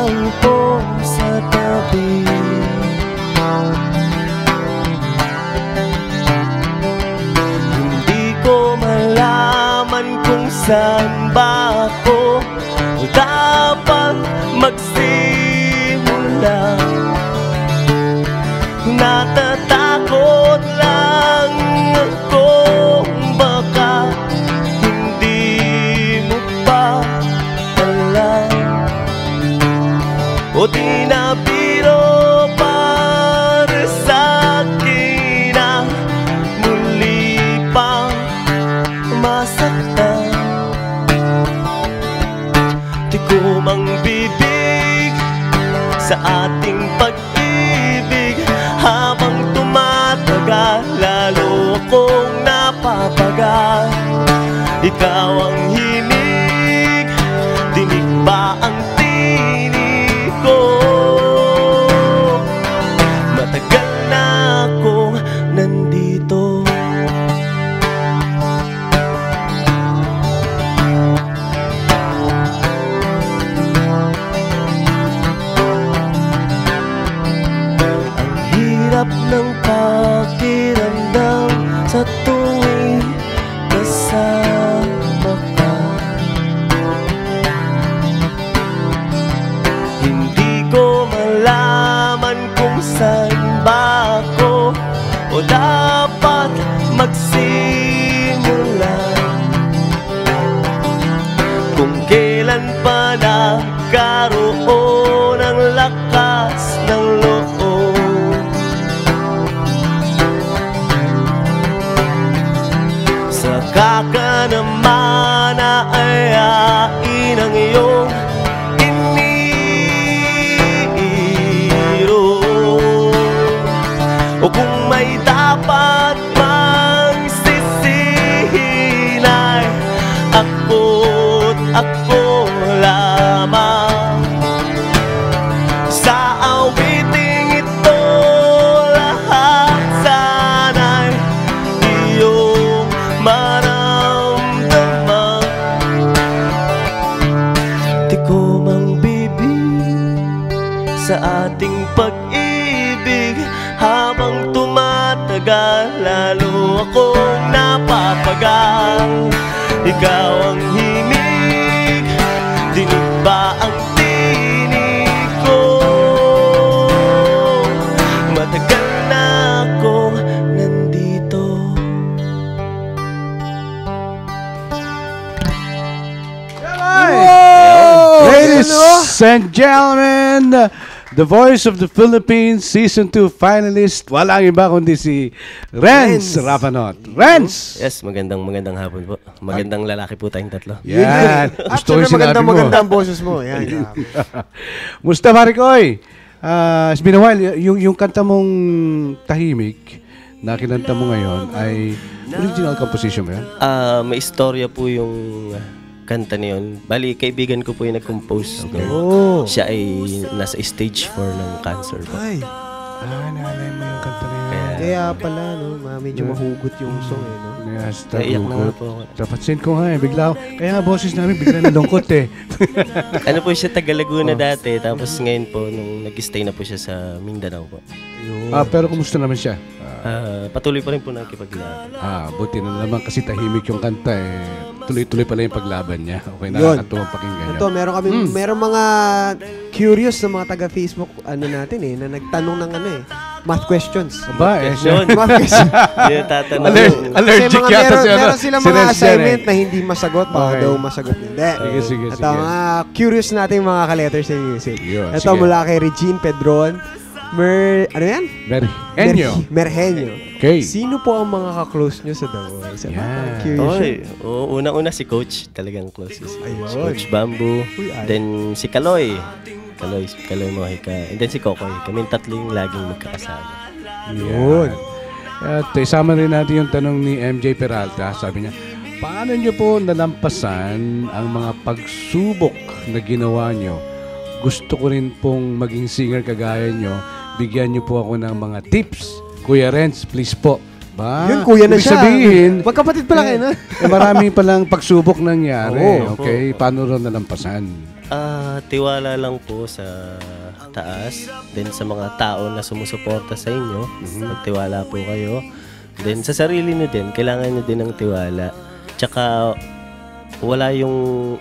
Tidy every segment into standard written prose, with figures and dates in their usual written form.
nakaupo sa tabi. Hindi ko malaman kung saan ba ako dapat magsimula. Natatakot lang ako, baka hindi mo pa alam o di na biro para sa akin na muli pang masaktan. Di ko mang bibig sa ating pag-ibig. Habang tumatagal, lalo akong napapagal. Ikaw ang hinig, dinig ba ang tinig ko? Matagal na akong nandito. Hirap ng pakiramdam sa tuwing kasama ka. Hindi ko malaman kung saan ba ako o dapat magsimula. Kung kailan pa nagkaroon ng lakas ng loob. Saka ka naman aayain ang iyong iniro. O kung may dapat mang sisihin ay ako't ako lamang. Sa awiting ito lahat sana'y iyong maramdaman. Di ko mang bibig sa ating pag-ibig. Habang tumatagal, lalo akong napapagal. Ikaw ang himig, dinig ba ang tinig ko? Matagal na akong nandito. Ladies and gentlemen, the voice of the Philippines Season 2 finalist, walang iba kundi si Renz Rapanot. Renz! Yes, magandang hapon po. Magandang lalaki po tayong tatlo. Yan. Gusto ko yung sinabi mo. Magandang boses mo. Yan. Musta, Maricoy? It's been a while. Yung kanta mong Tahimik na kinanta mo ngayon ay original composition mo yan? May istorya po yung kanta na yun. Bali, kaibigan ko po yung nag-compose. Okay. Siya ay nasa stage 4 ng cancer po. Ay. Naalala mo yung kanta na yan. Kaya pala, no? Medyo mahugot yung song, eh, no? Yes, Naiyak na nga po ako. Napansin ko nga bigla. Kaya boses namin bigla nalungkot eh. Ano po siya, taga Laguna dati. Tapos ngayon po, nung nag-stay na po siya sa Mindanao po. Pero kumusta naman siya? Patuloy pa rin po nakikipaglaban. Buti na naman kasi tahimik yung kanta eh. Tuloy-tuloy pala yung paglaban niya. Okay, nakakatuwang pakinggan niya. Ito, meron mga curious na mga taga-Facebook natin eh, na nagtanong ng math questions. Ba, Math questions. Allergic yata siya. Meron silang mga assignment na hindi masagot. Baka daw masagot. Hindi. Sige. Ito, mga curious nating mga ka-letters sa music. Ito, sige. mula kay Regine Pedron. Ano yan? Merhenyo. Okay. Sino po ang mga ka-close nyo sa The Voice? Unang-una si Coach. Talagang close. Si Coach Bamboo. Then si Kaloy Mojica. And then si Kokoy. Kami tatlo yung laging magkakasama. Yun. At isama rin natin yung tanong ni MJ Peralta. Sabi niya, paano nyo po nalampasan ang mga pagsubok na ginawa nyo? Gusto ko rin pong maging singer kagaya nyo. Bigyan nyo po ako ng mga tips. Kuya Renz, please po. Yun, kuya na siya. Sabihin, magkapatid pala kayo na. Marami palang pagsubok nangyari. Okay, paano rin nalampasan? Tiwala lang po sa taas. Then sa mga tao na sumusuporta sa inyo, magtiwala po kayo. Then sa sarili nyo din, kailangan nyo din ng tiwala. Tsaka wala yung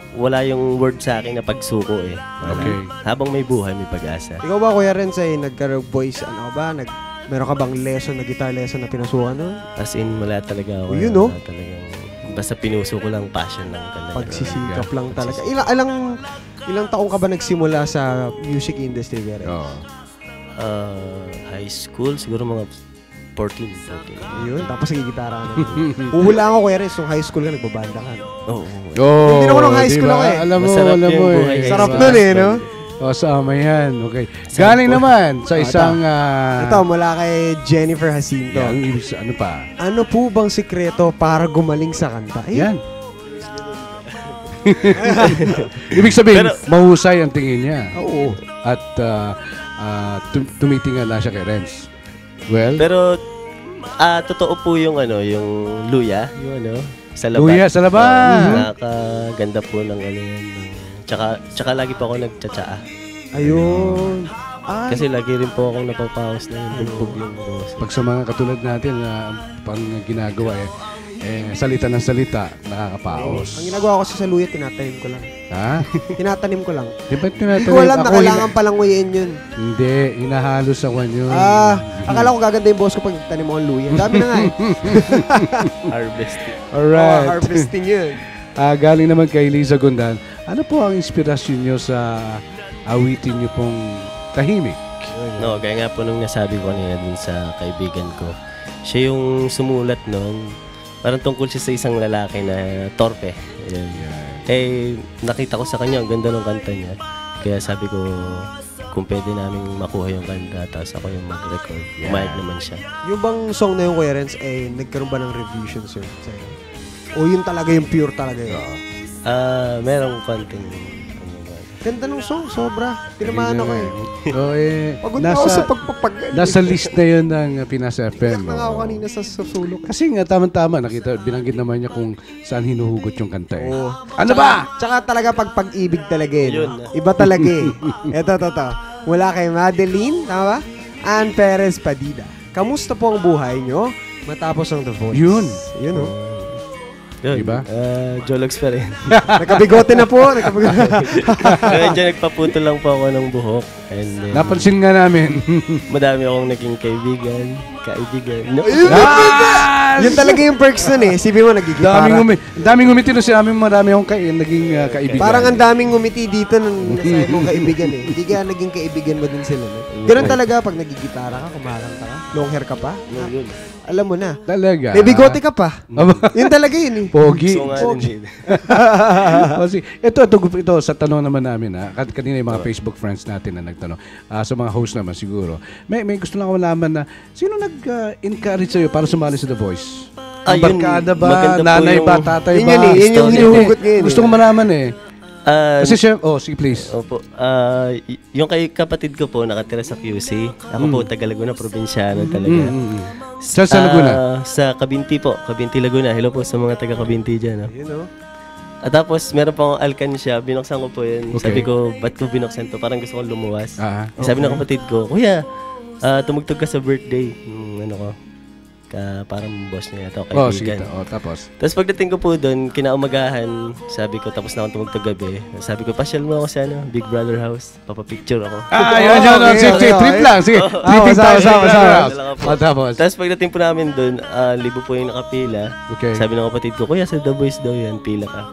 word sa akin na pagsuko eh. Okay. Habang may buhay, may pag-asa. Ikaw ba, Kuya Renz, nag-voice, meron ka bang lesson na guitar lesson na pinasukan nun? As in, wala talaga ako. Yun, no? Talagang, basta pinuso ko lang, passion lang talaga. Pagsisikap lang talaga. Ilang taong ka ba nagsimula sa music industry, Kuya Renz? High school, siguro mga 14. Yun, tapos nagigitara ka na. Uhula ako, Kuya Renz, nung high school ka, nagbabanda ka. Oo. Hindi naman nung high school ako eh. Alam mo buhay. Sarap nun eh, no? Sama yan. Okay. Galing naman sa isang... ito, mula kay Jennifer Jacinto. Ano pa? Ano po bang sikreto para gumaling sa kanta? Yan. Ibig sabihin, mahusay ang tingin niya. Oo. At tumitingala na siya kay Renz. Well, pero totoo po yung yung luya, yung sa laban. Luya sa laban. Nakakaganda po ng yan. Tsaka lagi po ako nagtsatsaa. Ayun. Kasi lagi rin po akong napapawas na yung bugbog yung boss. Pag sa mga katulad natin na pang ginagawa salita ng salita, nakakapaos. Ang ginagawa ko sa luya, tinatanim ko lang. Ha? Tinatanim ko lang. Di ba tinatanim? Hindi ko alam na kailangan palang nguyin yun. Hindi, hinahalos sa kwan yun. Akala ko gaganda yung boss ko pag tanim mo ang luya. Dami na nga eh. Harvesting. Alright. Harvesting yun. Galing naman kay Liza Gondan. Ano po ang inspirasyon nyo sa awitin nyo pong tahimik? No, gaya nga po nung nasabi ko kanina dun sa kaibigan ko. Siya yung sumulat nun. Parang tungkol siya sa isang lalaki na torpe. Yan. Nakita ko sa kanya, ang ganda ng kanta niya. Kaya sabi ko, kung pwede namin makuha yung kanta, tapos ako yung mag-record. Umayag naman siya. Yung bang song na yung Kuya Renz, nagkaroon ba ng revisions yun sa'yo? O yun talaga yung pure talaga yun? Merong konting ganda ng song, sobra. Tinamaan ako Pagod na ako sa pagpapag. Nasa list na yun ng Pinas FM. Iyak na nga ako kanina sa sulok. Kasi nga, tama-tama, binanggit naman niya kung saan hinuhugot yung kanta eh. Ano ba? Tsaka talaga pag-ibig talaga yun. Iba talaga eh. Ito. Mula kay Madeline, tama ba? Ann Perez Padida. Kamusta po ang buhay nyo matapos ang The Voice? Yun. Yun Diba? Jologs pa rin. Nakabigote na po. Medyo nagpaputo lang po ako ng buhok. And then, napansin nga namin. madami akong naging kaibigan. No? Yun talaga yung perks nun eh. Sibi mo, nagigitara. Daming ngumiti na siya. Marami akong naging kaibigan. Parang ang daming ngumiti dito nung nasabi mong kaibigan eh. Hindi ka naging kaibigan mo din sila. Ganun talaga pag nagigitara ka, kumakanta ka, long hair ka pa. Alam mo na. Talaga. May bigote ka pa. Yun talaga yun eh. Pogi. Ito, sa tanong naman namin kanina yung mga Facebook friends natin na nagtanong. Sa mga host naman siguro. May gusto lang ako malaman na sino nag-encourage sa'yo para sumali sa The Voice? Barkada ba? Nanay ba? Tatay ba? Yun yung hinuhugot ngayon. Gusto ko malaman eh. Kasi siya, sige please. Opo. Yung kapatid ko po nakatira sa QC. Ako po taga Laguna, probinsyano talaga. Sa Laguna? Sa Cabinti po. Cabinti, Laguna. Hello po sa mga taga Cabinti dyan. At tapos, meron pa akong alkansya. Binuksan ko po yun. Sabi ko, ba't ko binuksan to? Parang gusto kong lumuwas. Sabi ng kapatid ko, Kuya, tumugtog ka sa birthday. Parang boss niya yata, kaibigan. Tapos pagdating ko po doon, kinaumagahan, sabi ko, tapos na akong tumugtog gabi. Sabi ko, pasyal mo ako sa Big Brother house. Papapicture ako. Sige, trip lang. Sige, trip tayo sa Tapos pagdating po namin doon, libo po yung nakapila. Sabi ng kapatid ko, Kuya, sa The Voice daw yan, pila ka.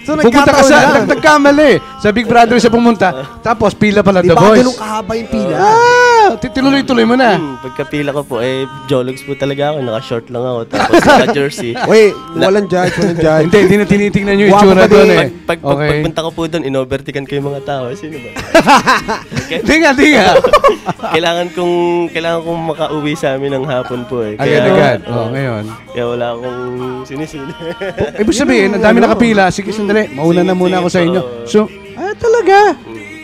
So, pupunta ka sa nagkamali. Sa Big Brother siya pumunta. Tapos pila pala The Voice. Di ba ganun kahaba yung pila? Tinuloy-tuloy mo na. Pagkapila ko po, Jologs po talaga ako. Naka-short lang ako. Tapos naka-jersey. Walang judge. Hindi na tinitingnan yung itsura doon eh. Pagpunta ko po doon, inovertikan ko yung mga tao. Sino ba? Di nga. Kailangan kong makauwi sa amin ng hapon po eh. Agad. Ngayon. Kaya wala akong sinisili. Ibig sabihin, ang dami nakapila. Sige, sandali. Mauna na muna ako sa inyo. So, talaga.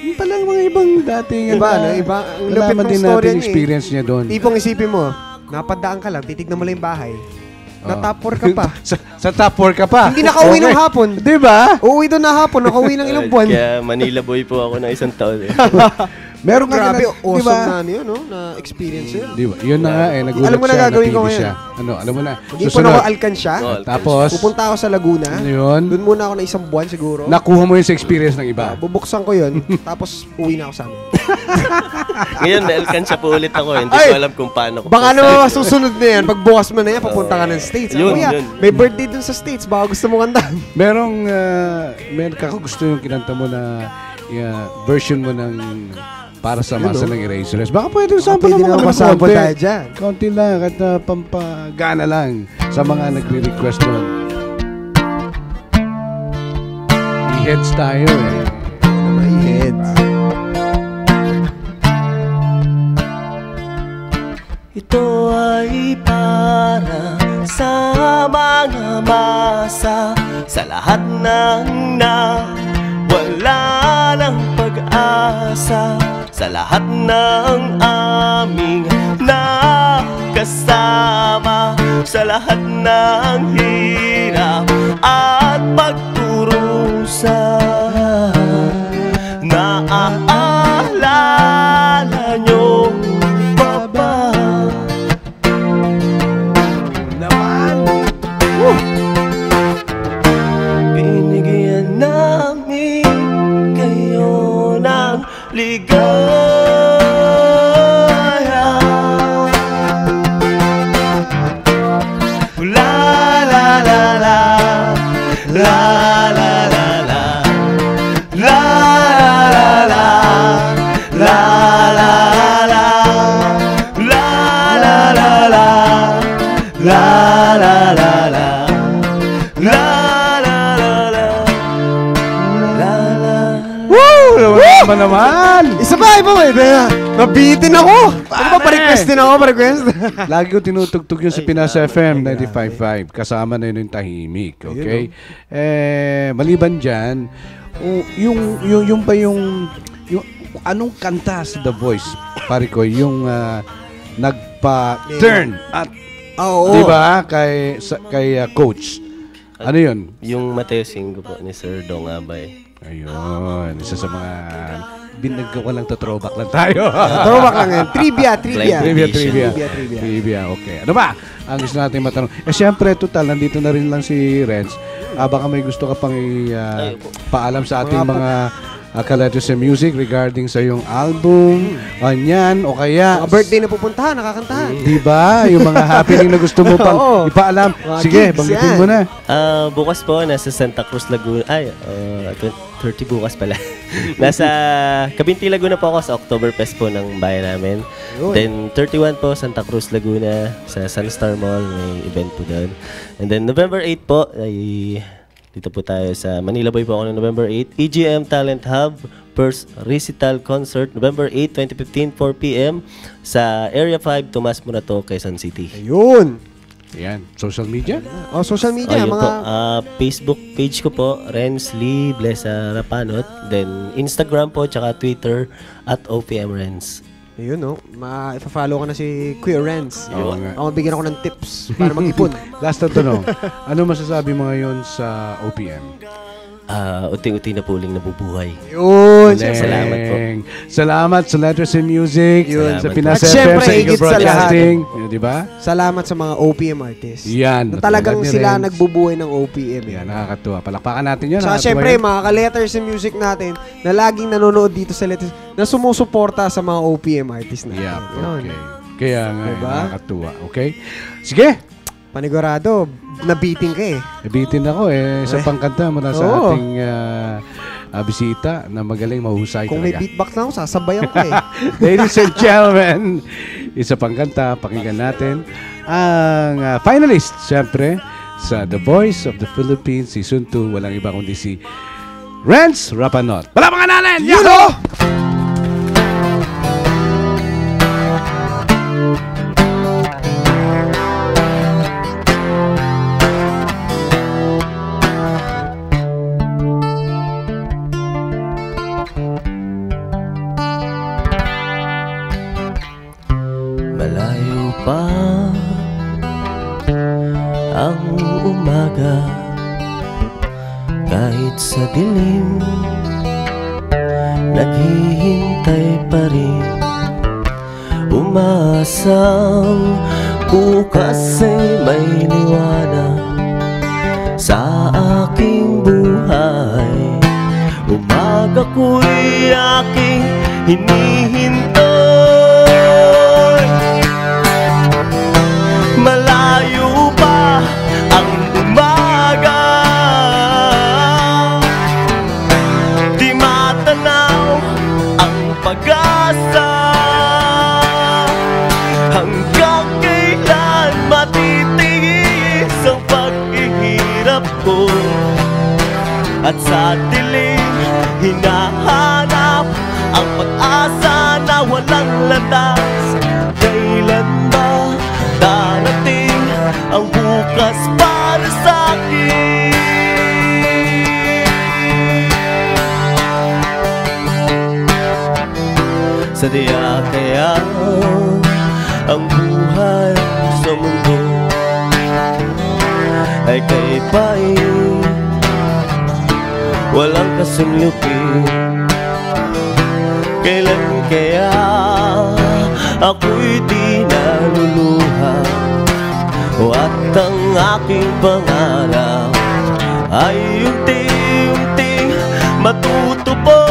Yung palang mga ibang dating Iba. Ang lupit ng din story natin experience niya doon. Tipong isipin mo, napadaan ka lang, titignan mo lang yung bahay. Na top 4 ka pa. Sa top 4 ka pa. Hindi nakauwi ng hapon. Di ba? Uuwi doon na hapon, nakauwi ng ilang buwan. Kaya Manila boy po ako ng isang taon eh. Meron ka Grabe, di awesome ba? na ano yun, no? Na experience yun. Di ba? Yun na nga eh, nagulat Alam mo na siya, gagawin ko napili ngayon? siya. Ano, alam mo na. Mag-ipon ako Alcansya. Tapos, Pupunta ako sa Laguna. ano yun? Doon muna ako na isang buwan siguro. Nakuha mo yun sa experience ng iba. Bubuksan ko yun. Tapos uwi na ako sa amin. Ngayon, na-Alcansya po ulit ako. Hindi Ay! ko alam kung paano ko. Baka naman masusunod na yan. Pagbukas mo na yan, papunta ka ng States. Yun, Kuya, yun. may birthday dun sa States. Baka gusto mo kanta. Meron ka gusto yung kinanta mo na version mo ng para sa masa ng Eraserheads. Baka pwede sample Pwede naman na kami ng masample konti. tayo dyan. Konti lang at pampagana lang sa mga nagre-request nun. I-heads tayo eh. My heads. Ito ay para sa mga masa, sa lahat ng wala ng pag-asa, sa lahat ng aming nakasama, sa lahat ng hirap at pagkurusa. Naaalala nyo pa ba? Binigyan namin kayo ng ligaya. La la la la, la la la la, la la la, la la la, la la la la, la la la la. La la la la, la la. Woo! Naman naman! Isa pa, iba mo. Nabitin ako. Ano ba, pa-request din ako, pa-request? Lagi ko tinutugtog yun sa Pinas FM 95.5. Kasama na yun yung tahimik. Okay? Maliban dyan, yung anong kanta sa The Voice, pare ko, yung nagpa-turn at Oo. di ba kay Coach. Ano yun? Yung Mateo Singgo po ni Sir Dong Abay. Ayun, isa sa mga binagko ko lang to, throwback lang tayo. Throwback lang yan. Trivia. Trivia, okay. Ano ba? Ang gusto natin matanong. Siyempre, total, nandito na rin lang si Renz. Baka may gusto ka pang paalam sa ating mga ka-letters and music regarding sa yung album, yan, o kaya... Mga birthday na pupuntahan, nakakantahan. Di ba? Yung mga happening na gusto mo pang ipaalam. Sige, banggitin mo na. Bukas po, nasa Santa Cruz, Laguna. 30 bukas pala. Nasa Cabinti, Laguna po ako sa Oktoberfest po ng bayan namin. Then 31 po, Santa Cruz, Laguna. Sa Sunstar Mall, may event po doon. And then November 8 po, ay... Dito po tayo sa Manila Boy po ako ng November 8. EGM Talent Hub First Recital Concert November 8, 2015, 4 p.m. sa Area 5, Tomas Morato, Quezon City. Ayun. Yan, social media? Social media, Yun mga... po. Facebook page ko po, Renz Lee Blesa Rapanot. Then Instagram po, tsaka Twitter at OPM Renz. Ayun, no? Ipa-follow ko na si Kuya Renz. Oo nga. Ako mabigyan ako ng tips para mag-ipon. Last na tanong, ano masasabi mo ngayon sa OPM? Unti-unti na po uling nabubuhay. Yun. Salamat po. Salamat sa Letters and Music, sa Pinas At FM, syempre, sa Eagle higit sa Broadcasting. Di ba? Salamat sa mga OPM artists. Yan. Na talagang Tulad ni sila Renz. nagbubuhay ng OPM. Yan, nakakatuwa. Palakpakan natin yun. Saka syempre, mga ka-letters and music natin na laging nanonood dito sa letters, na sumusuporta sa mga OPM artists natin. Yeah, Yun. okay. Kaya nga, Diba? nakakatuwa. Okay? Sige! Panigurado, nabiting ka eh. Nabitin ako sa pangkanta mula sa Oo. ating bisita na magaling, mahusay Kung may talaga. beatbox na ako, sasabayan ko eh. Ladies and gentlemen, isa pang kanta, pakinggan natin ang finalist, syempre, sa The Voice of the Philippines Season 2. Walang iba kundi si Renz Rapanot. Palapakan natin! Yahoo! Malayo pa Kahit sa dilim, naghihintay pa rin, umaasang bukas ay may liwanag sa aking buhay. Umaga ko'y aking hinihintay, malayo pa ang umaga, di matanaw ang pag-asa. Hanggang kailan matitiis ang paghihirap ko, at sa dilim hinahanap ang pag-asa na walang landas. Kailan ba darating ang bukas para sa akin? Sadya kaya ang buhay sa mundo ay kaibahin, walang kasunlukin. Kailan kaya ako'y di naluluha, at ang aking pangarap ay unti-unting matutupad.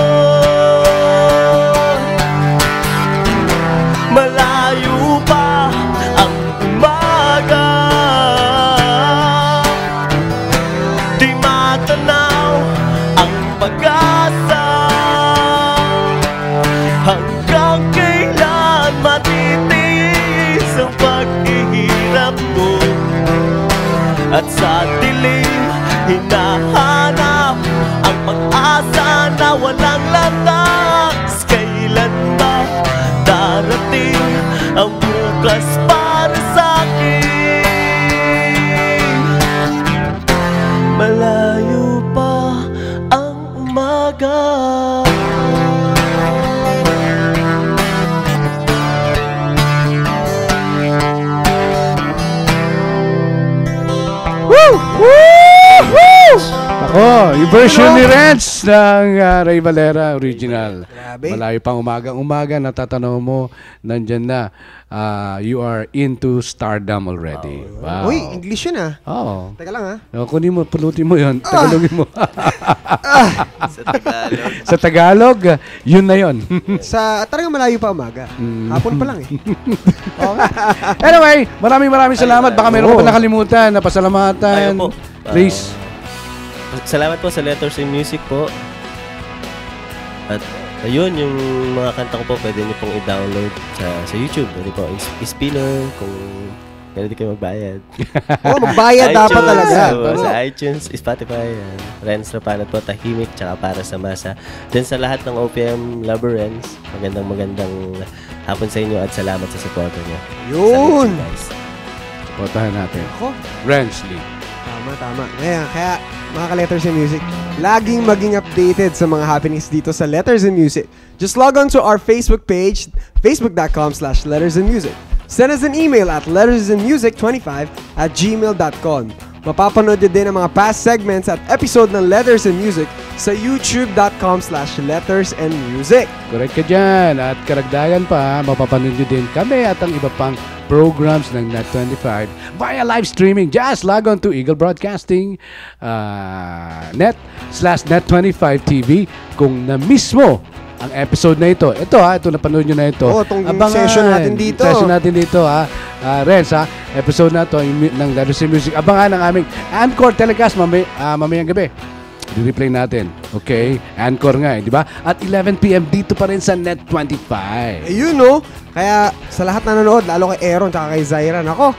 Malayo pa ang umaga, di matanaw ang pag-asa. Hanggang kailan matitiis ang paghihirap ko, at sa dilim hinahanap ang pag-asa na walang landas. Kailan ba darating ang bukas para sa akin? Malayo pa ang umaga. Ako, yung version ni Renz ng Ray Valera original. Grabe. Malayo pang umagang-umaga, natatanaw mo, nandyan na. You are into stardom already. Wow. Uy, English yun ah. Oo. Teka lang ah. Kunin mo, pulutin mo yun. Tagalogin mo. Sa Tagalog. Sa Tagalog, yun na yun. Talagang malayo pa umaga. Hapon pa lang eh. Anyway, maraming salamat. Baka meron ka pa nakalimutan na pasalamatan. Ayaw po. Please. Salamat po sa Letters in Music po. At ayun, yung mga kanta ko po pwede nyo pong i-download sa YouTube. Pwede po Spinner kung pwede kayo magbayad. Magbayad dapat talaga. Sa iTunes, Spotify, Renz Rapanat po, Tahimik, tsaka Para sa Masa. Then sa lahat ng OPM lover Renz, magandang hapon sa inyo at salamat sa support nyo. Yun! Supportahan natin. Ako? Renz Lee. Tama. Ngayon, kaya mga ka-Letters in Music, laging maging updated sa mga happenings dito sa Letters in Music. Just log on to our Facebook page, facebook.com/lettersinmusic. Send us an email at lettersinmusic25@gmail.com. Mapapanood nyo din ang mga past segments at episode ng Letters in Music sa youtube.com/lettersandmusic. Correct ka dyan. At karagdagan pa, mapapanood nyo din kami at ang iba pang programs ng Net25 via live streaming. Just log on to Eagle Broadcasting net/net25 TV kung na-miss mo ang episode na ito. Ito napanood nyo na ito. Itong session natin dito. Session natin dito Renz episode na ito ng Letters in Music. Abangan ang aming encore telecast mamayang gabi. I-replay natin. Okay? Encore nga di ba? At 11 PM dito pa rin sa Net25. Ayun no. Kaya sa lahat na nanonood, lalo kay Aaron at kay Zaira, nako,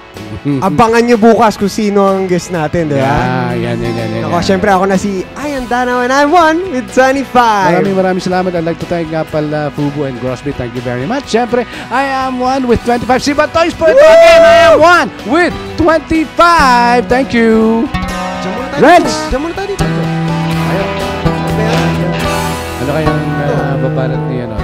abangan nyo bukas kung sino ang guest natin, di ba? Yan. Ako, syempre ako na si I am Dana and I'm one with 25. Maraming salamat. I'd like to thank nga pala Fubu and Grosby. Thank you very much. Syempre, I am one with 25. Si Batoys po ito again. I am one with 25. Thank you. Reds! Diyan muna tayo dito. Ano kayang babalat ni ano?